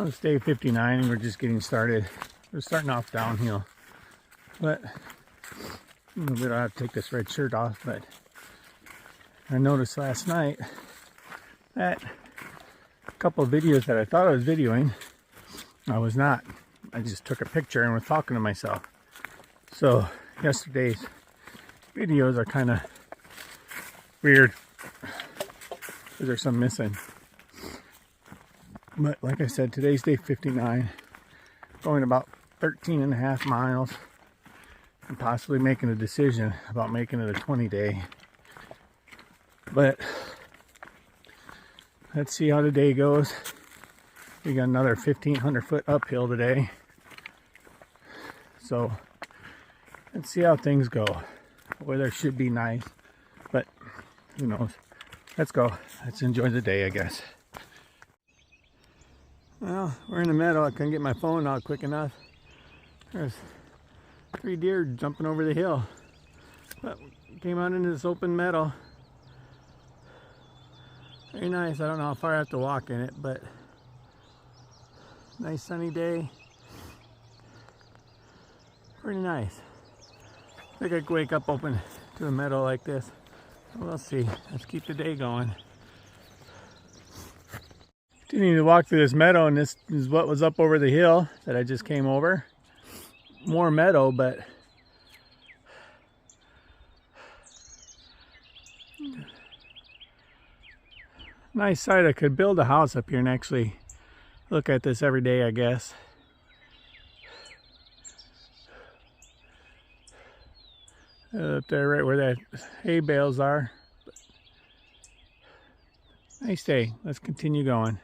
Well, it's day 59 and we're just getting started. We're starting off downhill, but we don't have to take this red shirt off. But I noticed last night that a couple of videos that I thought I was videoing, I was not. I just took a picture and was talking to myself. So yesterday's videos are kind of weird because there's some missing. But like I said, today's day 59, going about 13.5 miles and possibly making a decision about making it a 20-day. But let's see how the day goes. We got another 1,500 foot uphill today. So let's see how things go. The weather should be nice, but who knows. Let's go. Let's enjoy the day, I guess. Well, we're in the meadow. I couldn't get my phone out quick enough. There's 3 deer jumping over the hill. But we came out into this open meadow. Very nice. I don't know how far I have to walk in it, but nice sunny day. Pretty nice. I think I could wake up open to a meadow like this. We'll see. Let's keep the day going. Continuing to walk through this meadow, and this is what was up over the hill that I just came over. More meadow, but nice site. I could build a house up here and actually look at this every day, I guess. Up there, right where that hay bales are. Nice day. Let's continue going.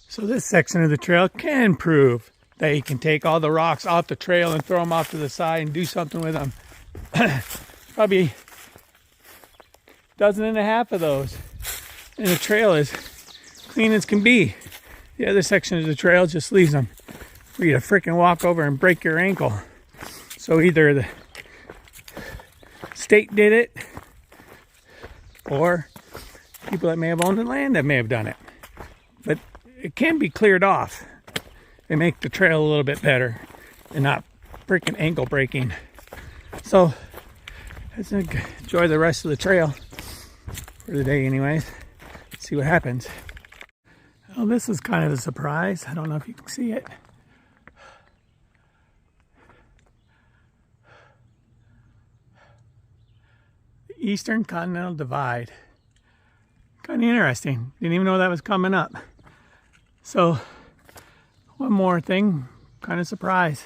So this section of the trail can prove that you can take all the rocks off the trail and throw them off to the side and do something with them. Probably 1.5 of those. And the trail is clean as can be. The other section of the trail just leaves them for you to freaking walk over and break your ankle. So either the state did it, or people that may have owned the land that may have done it. But it can be cleared off and make the trail a little bit better and not freaking ankle breaking. So let's enjoy the rest of the trail for the day anyways. Let's see what happens. Well, this is kind of a surprise. I don't know if you can see it. The Eastern Continental Divide. Kind of interesting. Didn't even know that was coming up. So, one more thing, kind of surprise.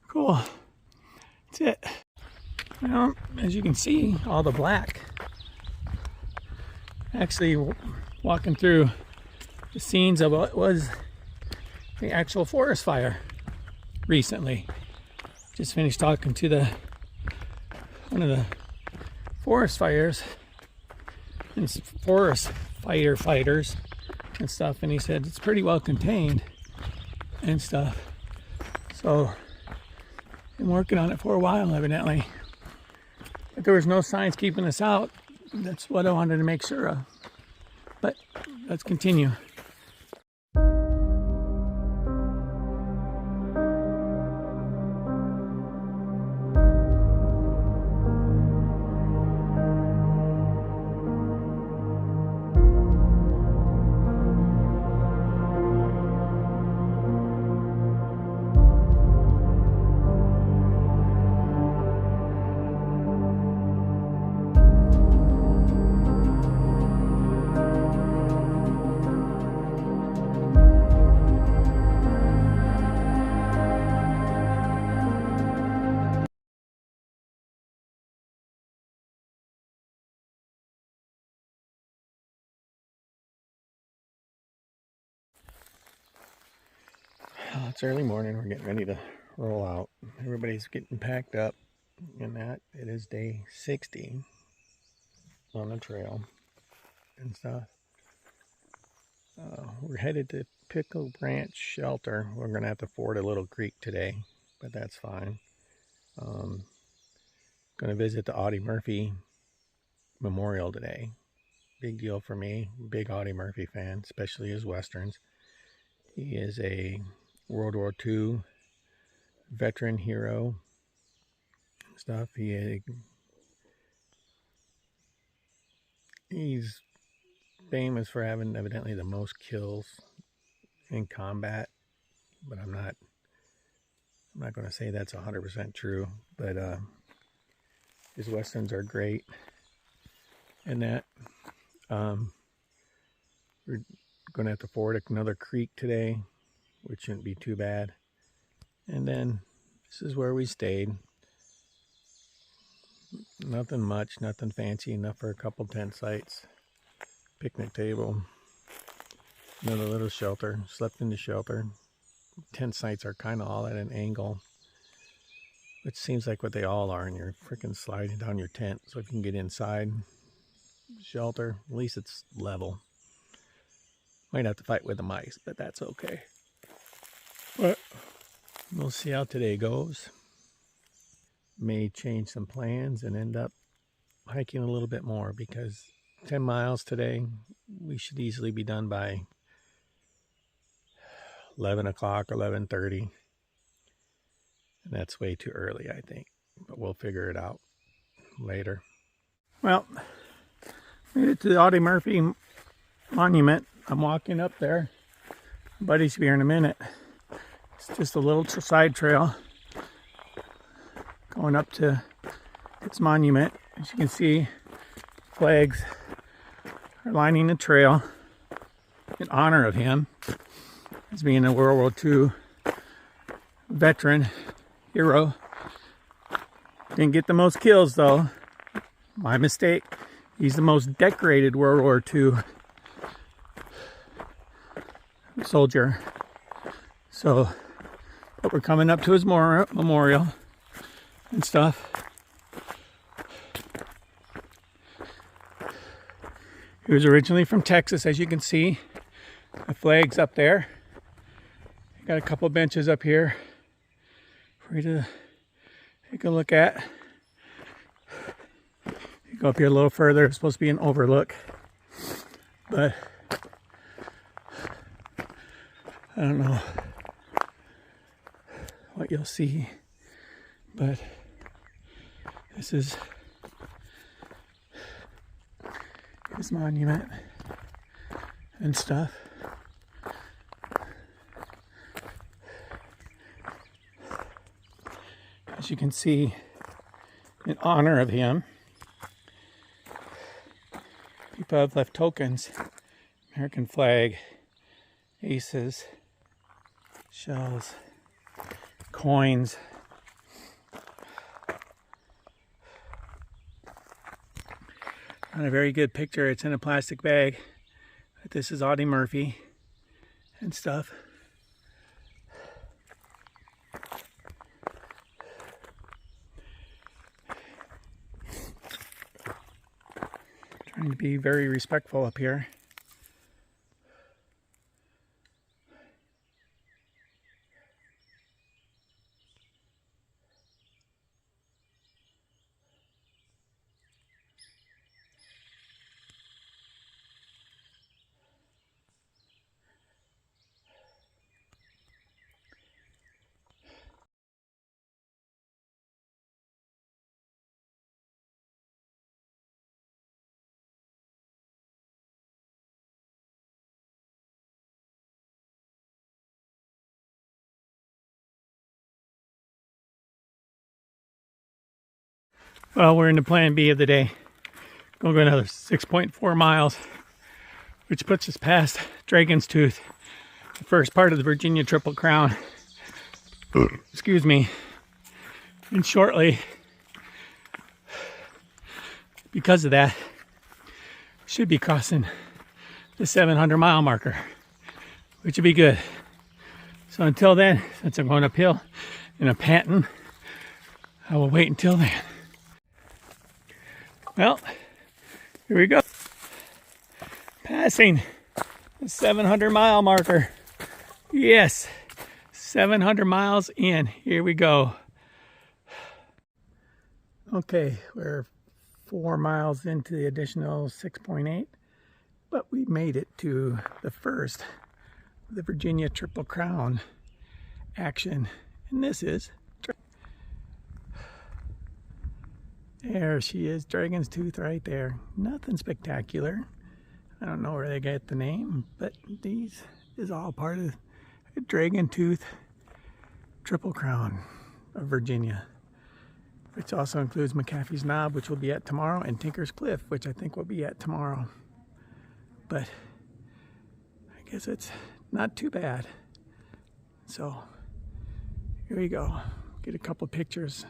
Cool. That's it. Well, as you can see, all the black. Actually, walking through the scenes of what was the actual forest fire recently. Just finished talking to one of the forest fires and forest fighters and stuff, and he said it's pretty well contained and stuff. So been working on it for a while evidently, but there was no signs keeping us out. That's what I wanted to make sure of. But let's continue. Well, it's early morning. We're getting ready to roll out. Everybody's getting packed up, and that it is day 60 on the trail and stuff. We're headed to Pickle Branch Shelter. We're gonna have to ford a little creek today, but that's fine. Gonna visit the Audie Murphy Memorial today. Big deal for me. Big Audie Murphy fan, especially his westerns. He is a World War II veteran hero and stuff. He's famous for having evidently the most kills in combat, but I'm not going to say that's 100% true, but his westerns are great. And that we're going to have to ford another creek today, which shouldn't be too bad. And then this is where we stayed. Nothing much, nothing fancy, enough for a couple tent sites, picnic table, another little shelter. Slept in the shelter. Tent sites are kind of all at an angle, which seems like what they all are, and you're freaking sliding down your tent. So if you can get inside shelter, at least it's level. Might have to fight with the mice, but that's okay. But we'll see how today goes. May change some plans and end up hiking a little bit more, because 10 miles today, we should easily be done by 11 o'clock, 11:30. And that's way too early, I think. But we'll figure it out later. Well, made it to the Audie Murphy Monument. I'm walking up there. Buddy should be here in a minute. It's just a little side trail going up to its monument. As you can see, flags are lining the trail in honor of him as being a World War II veteran hero. Didn't get the most kills though. My mistake. He's the most decorated World War II soldier. So, but we're coming up to his memorial and stuff. He was originally from Texas, as you can see. The flag's up there. Got a couple benches up here for you to take a look at. You go up here a little further, it's supposed to be an overlook, but I don't know what you'll see, but this is his monument and stuff. As you can see, in honor of him, people have left tokens, American flag, aces, shells, coins. Not a very good picture, it's in a plastic bag, but this is Audie Murphy and stuff. Trying to be very respectful up here. Well, we're in the plan B of the day. Going to go another 6.4 miles, which puts us past Dragon's Tooth, the first part of the Virginia Triple Crown. Excuse me. And shortly, because of that, should be crossing the 700-mile marker, which would be good. So until then, since I'm going uphill and I'm panting, I will wait until then. Well, here we go. Passing the 700-mile marker. Yes, 700 miles in. Here we go. Okay, we're 4 miles into the additional 6.8, but we made it to the first the Virginia Triple Crown action. And this is, there she is, Dragon's Tooth right there. Nothing spectacular. I don't know where they got the name, but these is all part of a Dragon Tooth Triple Crown of Virginia, which also includes McAfee's Knob, which will be at tomorrow, and Tinker's Cliff, which I think will be at tomorrow. But I guess it's not too bad. So here we go. Get a couple pictures.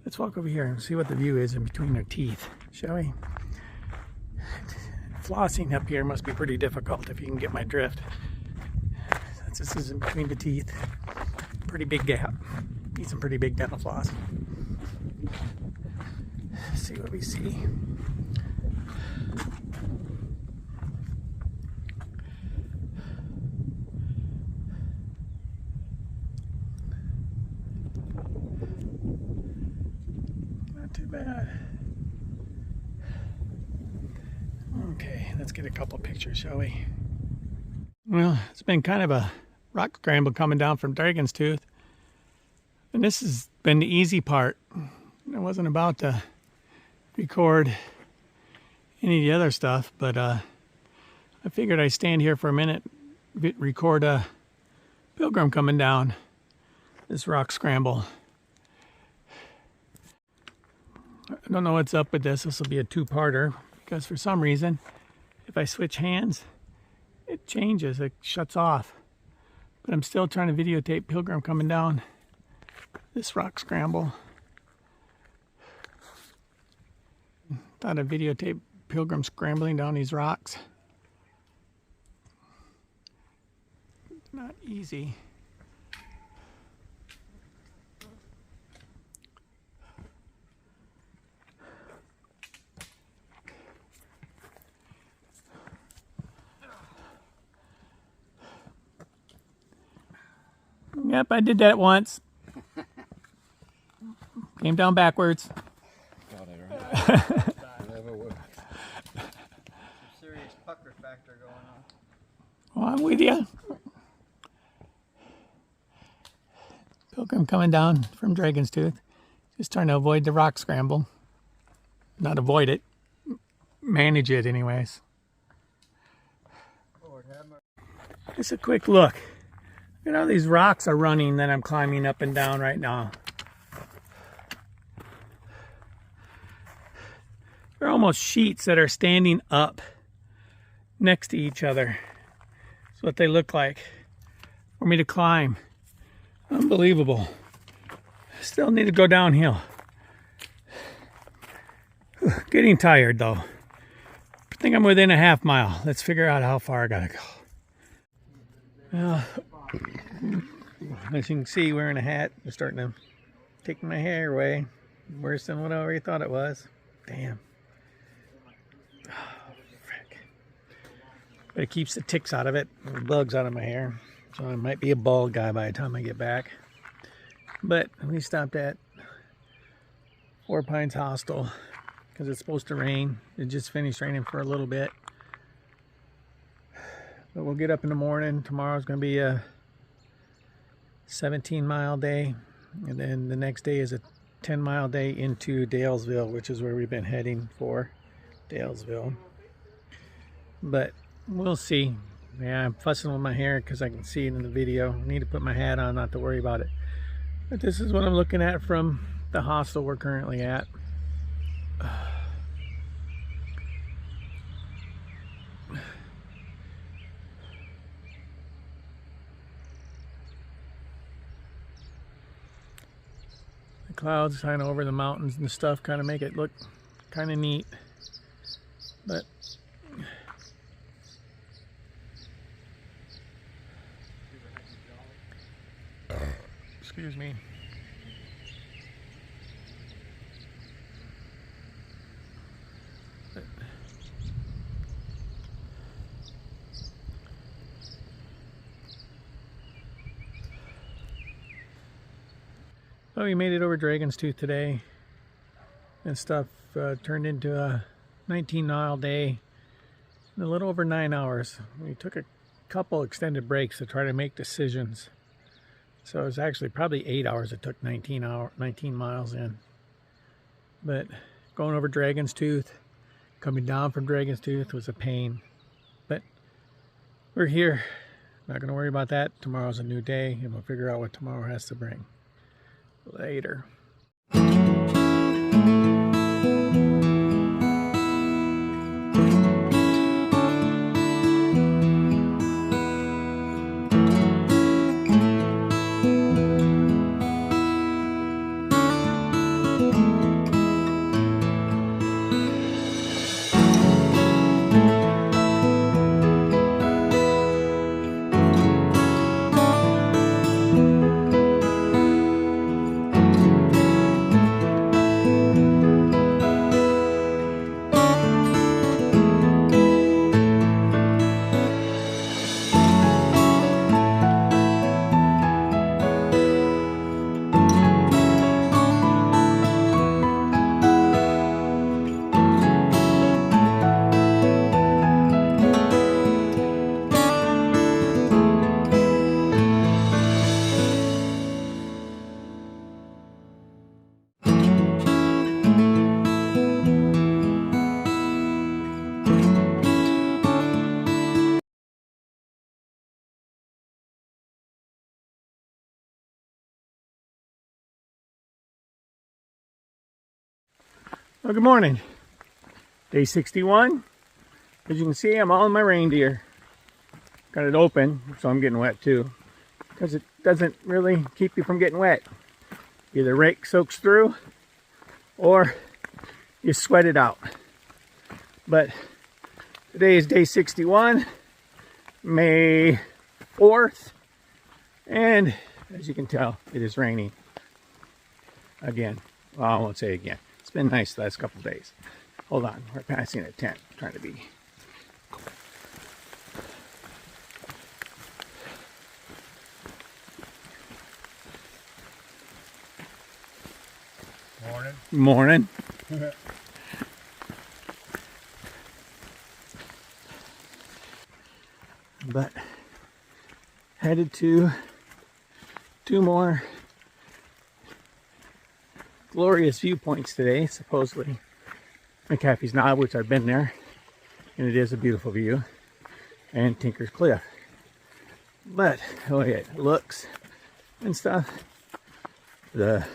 Let's walk over here and see what the view is in between their teeth, shall we? Flossing up here must be pretty difficult, if you can get my drift. Since this is in between the teeth, pretty big gap. Need some pretty big dental floss. Let's see what we see. Not too bad. Okay, let's get a couple pictures, shall we? Well, it's been kind of a rock scramble coming down from Dragon's Tooth. And this has been the easy part. I wasn't about to record any of the other stuff, but I figured I'd stand here for a minute, record a pilgrim coming down this rock scramble. I don't know what's up with this. This will be a two-parter, because for some reason, if I switch hands, it changes, it shuts off. But I'm still trying to videotape pilgrim coming down this rock scramble. Thought I'd videotape pilgrim scrambling down these rocks. Not easy. Yep, I did that once. Came down backwards. Got it right. Never would. Some serious pucker factor going on. Well, I'm with you. Pilgrim coming down from Dragon's Tooth. Just trying to avoid the rock scramble. Not avoid it. Manage it anyways. Lord have mercy. Just a quick look. Look at how these rocks are running that I'm climbing up and down right now. They're almost sheets that are standing up next to each other. That's what they look like for me to climb. Unbelievable. Still need to go downhill. Getting tired though. I think I'm within a half mile. Let's figure out how far I gotta go. Well, as you can see, wearing a hat, they're starting to take my hair away. Worse than what I already thought it was. Damn. Oh, frick. But it keeps the ticks out of it, the bugs out of my hair. So I might be a bald guy by the time I get back. But we stopped at Four Pines Hostel because it's supposed to rain. It just finished raining for a little bit. But we'll get up in the morning. Tomorrow's going to be a 17-mile day. And then the next day is a 10-mile day into Dalesville, which is where we've been heading for, Dalesville. But we'll see. Yeah, I'm fussing with my hair because I can see it in the video. I need to put my hat on not to worry about it. But this is what I'm looking at from the hostel we're currently at. The clouds kind of over the mountains and stuff kind of make it look kind of neat. But excuse me. Well, we made it over Dragon's Tooth today and stuff. Turned into a 19-mile day in a little over 9 hours. We took a couple extended breaks to try to make decisions. So it was actually probably 8 hours. It took 19 miles in. But going over Dragon's Tooth, coming down from Dragon's Tooth was a pain. But we're here. Not going to worry about that. Tomorrow's a new day, and we'll figure out what tomorrow has to bring. Later. Well, good morning. Day 61. As you can see, I'm all in my reindeer. Got it open, so I'm getting wet too. Because it doesn't really keep you from getting wet. Either rake soaks through, or you sweat it out. But today is day 61, May 4th. And as you can tell, it is raining. Again. Well, I won't say again. It's been nice the last couple of days. Hold on, we're passing a tent. I'm trying to be. Morning. Morning. But headed to 2 more glorious viewpoints today, supposedly McAfee's Knob, which I've been there, and it is a beautiful view, and Tinker's Cliff. But the way it looks and stuff, the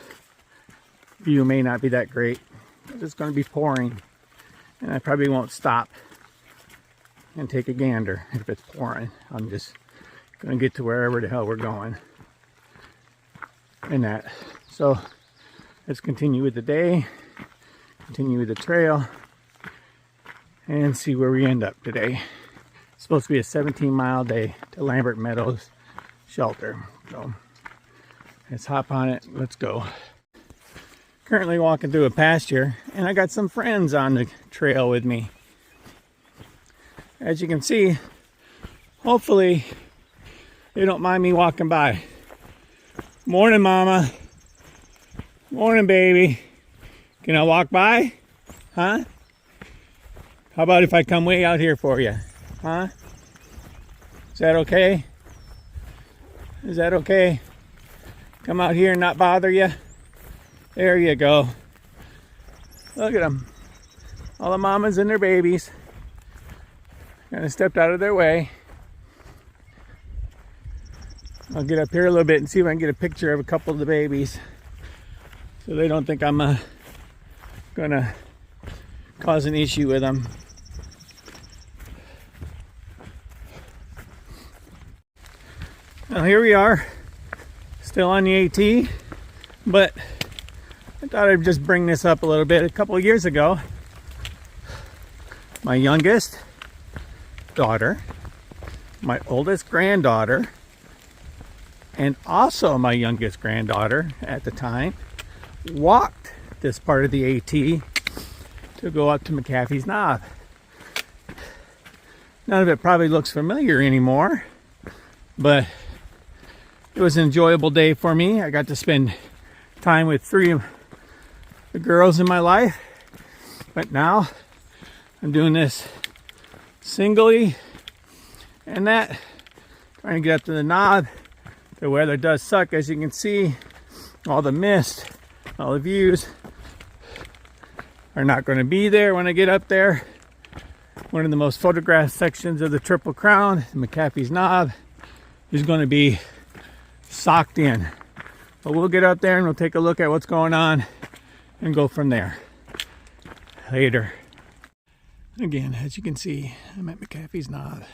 view may not be that great. It's going to be pouring, and I probably won't stop and take a gander if it's pouring. I'm just going to get to wherever the hell we're going and that. So let's continue with the day, continue with the trail, and see where we end up today. It's supposed to be a 17-mile day to Lambert Meadows shelter. So let's hop on it. Let's go. Currently walking through a pasture, and I got some friends on the trail with me. As you can see, hopefully they don't mind me walking by. Morning, Mama. Morning, baby. Can I walk by? Huh? How about if I come way out here for you? Huh? Is that okay? Is that okay? Come out here and not bother you? There you go. Look at them. All the mamas and their babies. Kind of stepped out of their way. I'll get up here a little bit and see if I can get a picture of a couple of the babies, so they don't think I'm gonna cause an issue with them. Now here we are, still on the AT, but I thought I'd just bring this up a little bit. A couple of years ago, my youngest daughter, my oldest granddaughter, and also my youngest granddaughter at the time, walked this part of the AT to go up to McAfee's Knob. None of it probably looks familiar anymore, but it was an enjoyable day for me. I got to spend time with 3 of the girls in my life, but now I'm doing this singly, and that Trying to get up to the knob. The weather does suck, as you can see. All the mist, all the views are not going to be there when I get up there. One of the most photographed sections of the Triple Crown, McAfee's Knob, is going to be socked in. But we'll get up there and we'll take a look at what's going on and go from there. Later. Again, as you can see, I'm at McAfee's Knob.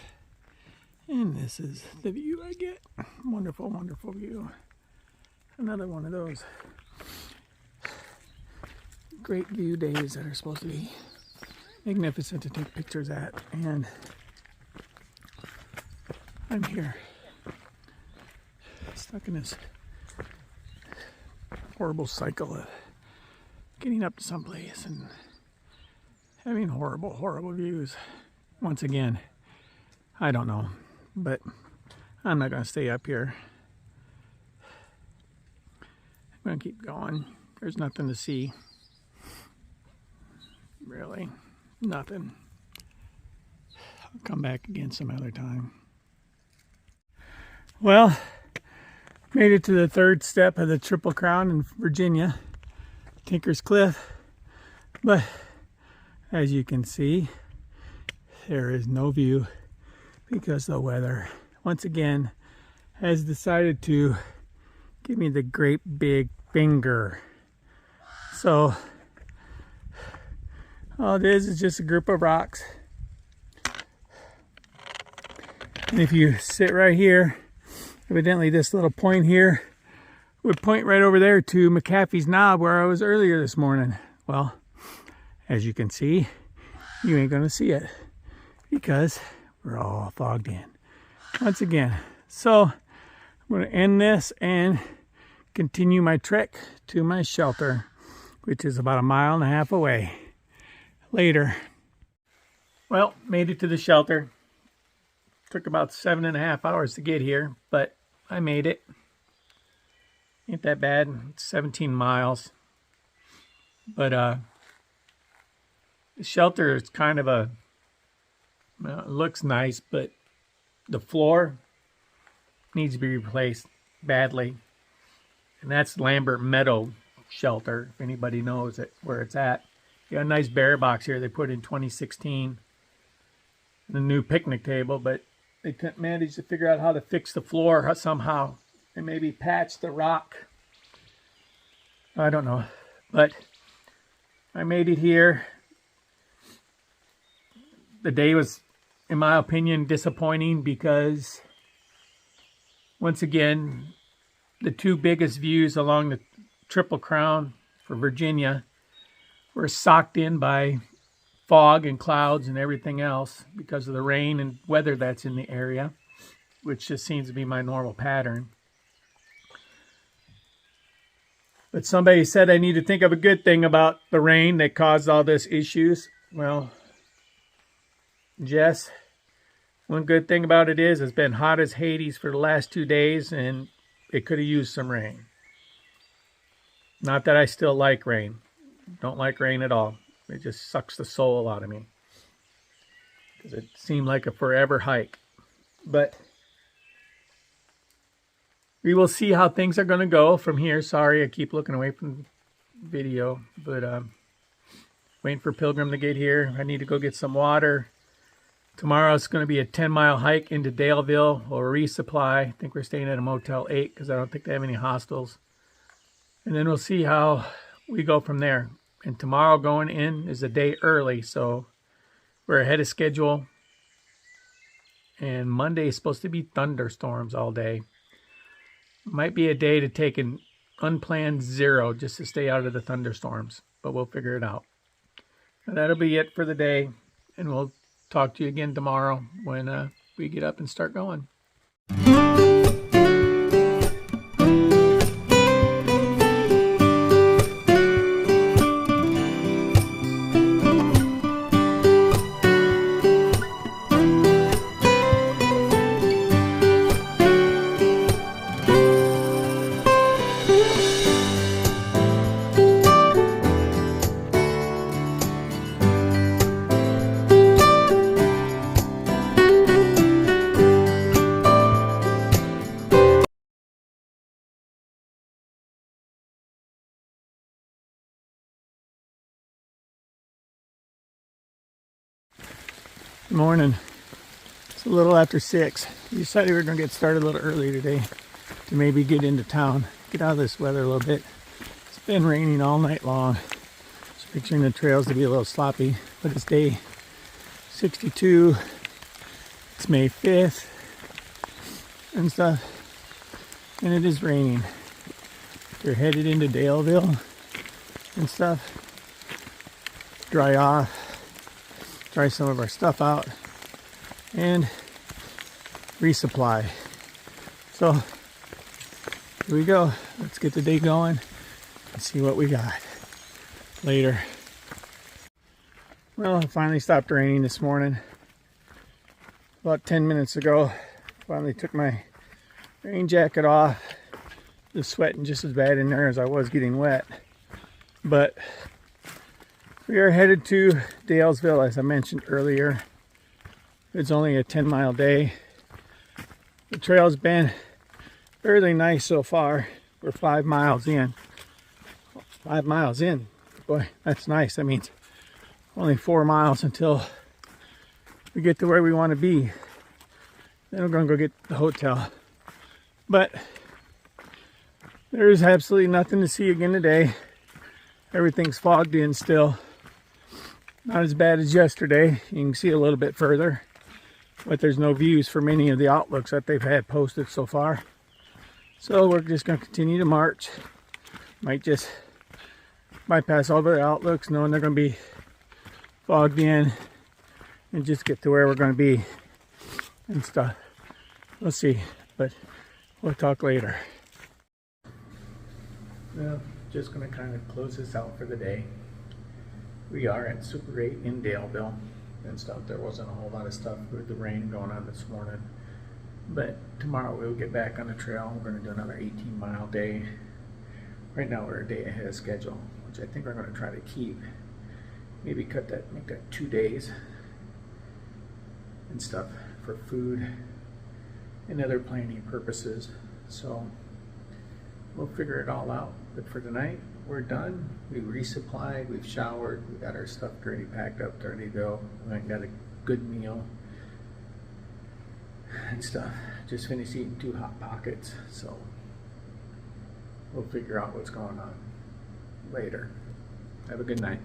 And this is the view I get. Wonderful, wonderful view. Another one of those great view days that are supposed to be magnificent to take pictures at. And I'm here, stuck in this horrible cycle of getting up to someplace and having horrible, horrible views. Once again, I don't know, but I'm not going to stay up here. I'm going to keep going. There's nothing to see. Really, nothing. I'll come back again some other time. Well, made it to the third step of the Triple Crown in Virginia, Tinker's Cliff. But as you can see, there is no view because the weather, once again, has decided to give me the great big finger. So all it is just a group of rocks. And if you sit right here, evidently this little point here would point right over there to McAfee's Knob where I was earlier this morning. Well, as you can see, you ain't gonna see it because we're all fogged in once again. So I'm gonna end this and continue my trek to my shelter, which is about 1.5 miles away. Later. Well, made it to the shelter. Took about 7.5 hours to get here, but I made it. Ain't that bad. It's 17 miles. But the shelter is kind of a, well, it looks nice, but the floor needs to be replaced badly. And that's Lambert Meadow Shelter, if anybody knows it, where it's at. You got a nice bear box here they put in 2016. The new picnic table, but they couldn't manage to figure out how to fix the floor somehow. And maybe patch the rock. I don't know. But I made it here. The day was, in my opinion, disappointing because, once again, the two biggest views along the Triple Crown for Virginia were socked in by fog and clouds and everything else because of the rain and weather that's in the area, which just seems to be my normal pattern. But somebody said I need to think of a good thing about the rain that caused all this issues. Well, Jess, one good thing about it is it's been hot as Hades for the last 2 days and it could have used some rain. Not that I still like rain. Don't like rain at all. It just sucks the soul out of me. Because it seemed like a forever hike. But we will see how things are going to go from here. Sorry, I keep looking away from the video. But waiting for Pilgrim to get here. I need to go get some water. Tomorrow it's going to be a 10-mile hike into Daleville or resupply. I think we're staying at a Motel 8 because I don't think they have any hostels. And then we'll see how we go from there. And tomorrow going in is a day early, so we're ahead of schedule. And Monday is supposed to be thunderstorms all day. Might be a day to take an unplanned 0 just to stay out of the thunderstorms, but we'll figure it out. And that'll be it for the day, and we'll talk to you again tomorrow when we get up and start going. Good morning. It's a little after 6. We decided we were going to get started a little early today to maybe get into town, get out of this weather a little bit. It's been raining all night long. Just picturing the trails to be a little sloppy, but it's day 62. It's May 5th and stuff, and it is raining. We're headed into Daleville and stuff. Dry off, dry some of our stuff out, and resupply. So here we go. Let's get the day going and see what we got later. Well, it finally stopped raining this morning. About 10 minutes ago, finally took my rain jacket off. Just sweating just as bad in there as I was getting wet. But we are headed to Dalesville, as I mentioned earlier. It's only a 10-mile day. The trail's been fairly nice so far. We're 5 miles in. 5 miles in. Boy, that's nice. That means only 4 miles until we get to where we want to be. Then we're going to go get the hotel. But there's absolutely nothing to see again today. Everything's fogged in still. Not as bad as yesterday. You can see a little bit further, but there's no views for many of the outlooks that they've had posted so far. So we're just going to continue to march. Might just bypass all the outlooks, knowing they're going to be fogged in, and just get to where we're going to be and stuff. We'll see, but we'll talk later. Well, just going to kind of close this out for the day. We are at Super 8 in Daleville and stuff. There wasn't a whole lot of stuff with the rain going on this morning. But tomorrow we'll get back on the trail. We're going to do another 18-mile day. Right now we're a day ahead of schedule, which I think we're going to try to keep. Maybe cut that, make that 2 days and stuff for food and other planning purposes. So we'll figure it all out. But for tonight, we're done. We resupplied, we've showered, we got our stuff ready, packed up, ready to go. We went and got a good meal and stuff. Just finished eating 2 Hot Pockets, so we'll figure out what's going on later. Have a good night.